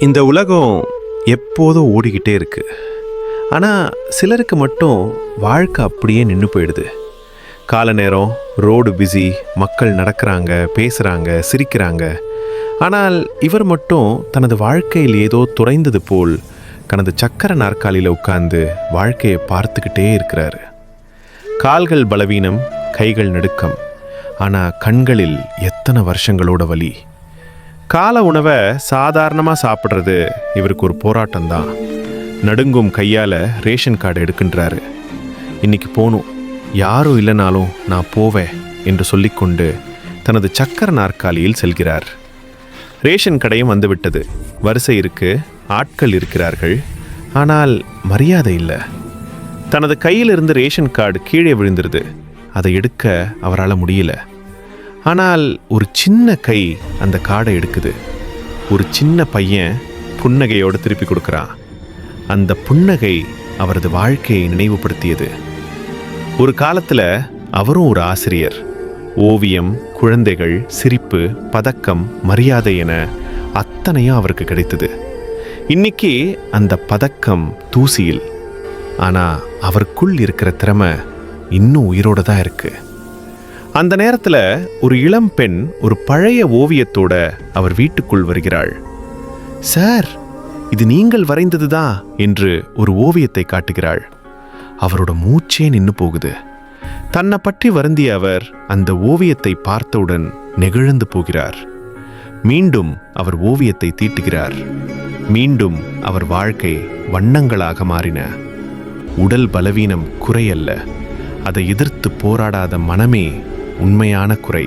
இந்த உலகம் எப்போதும் ஓடிக்கிட்டே இருக்கு. ஆனால் சிலருக்கு மட்டும் வாழ்க்கை அப்படியே நின்று போயிடுது. கால நேரம், ரோடு பிஸி, மக்கள் நடக்கிறாங்க, பேசுகிறாங்க, சிரிக்கிறாங்க. ஆனால் இவர் மட்டும் தனது வாழ்க்கையில் ஏதோ துறைந்தது போல் தனது சக்கர நாற்காலியில் உட்கார்ந்து வாழ்க்கையை பார்த்துக்கிட்டே இருக்கிறாரு. கால்கள் பலவீனம், கைகள் நடுக்கம், ஆனால் கண்களில் எத்தனை வருஷங்களோட வலி. காலை உணவை சாதாரணமாக சாப்பிட்றது இவருக்கு ஒரு போராட்டம்தான். நடுங்கும் கையால் ரேஷன் கார்டு எடுக்கின்றாரு. இன்னைக்கு போகணும், யாரும் இல்லைனாலும் நான் போவேன் என்று சொல்லிக்கொண்டு தனது சக்கர நாற்காலியில் செல்கிறார். ரேஷன் கடையும் வந்துவிட்டது. வரிசை இருக்கு, ஆட்கள் இருக்கிறார்கள், ஆனால் மரியாதை இல்லை. தனது கையிலிருந்து ரேஷன் கார்டு கீழே விழுந்துருது. அதை எடுக்க அவரால் முடியல. ஆனால் ஒரு சின்ன கை அந்த கார்டை எடுக்குது. ஒரு சின்ன பையன் புன்னகையோடு திருப்பி கொடுக்குறான். அந்த புன்னகை அவரது வாழ்க்கையை நினைவுபடுத்தியது. ஒரு காலத்தில் அவரும் ஒரு ஆசிரியர். ஓவியம், குழந்தைகள், சிரிப்பு, பதக்கம், மரியாதை என அத்தனையும் அவருக்கு கிடைத்தது. இன்னைக்கு அந்த பதக்கம் தூசியில். ஆனால் அவருக்குள் இருக்கிற திறமை இன்னும் உயிரோடு தான் இருக்கு. அந்த நேரத்தில் ஒரு இளம் பெண் ஒரு பழைய ஓவியத்தோட அவர் வீட்டுக்குள் வருகிறாள். சார், இது நீங்கள் வரைந்தது தான் என்று ஒரு ஓவியத்தை காட்டுகிறாள். அவரோட மூச்சே நின்று போகுது. தன்னை பற்றி வருந்திய அவர் அந்த ஓவியத்தை பார்த்தவுடன் நெகிழ்ந்து போகிறார். மீண்டும் அவர் ஓவியத்தை தீட்டுகிறார். மீண்டும் அவர் வாழ்க்கை வண்ணங்களாக மாறின. உடல் பலவீனம் குறையல்ல, அதை எதிர்த்து போராடாத மனமே உண்மையான குறை.